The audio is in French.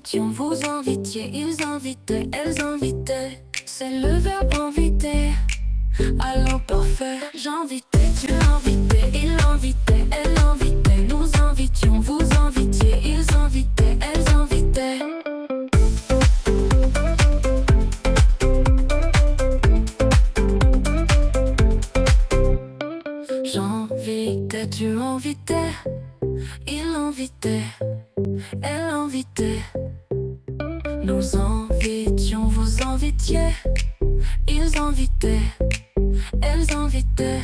invitions, vous invitiez, ils invitaient, elles invitaient. C'est le verbe inviter à l'imparfait. J'invitais, tu invitais, il invitait, elle invitait. Nous invitions, vous invitiez, ils invitaient, elles invitaient. J'invitais, tu invitais, il invitait, elle invitait. Nous invitions, vous invitiez, ils invitaient, elles invitaient.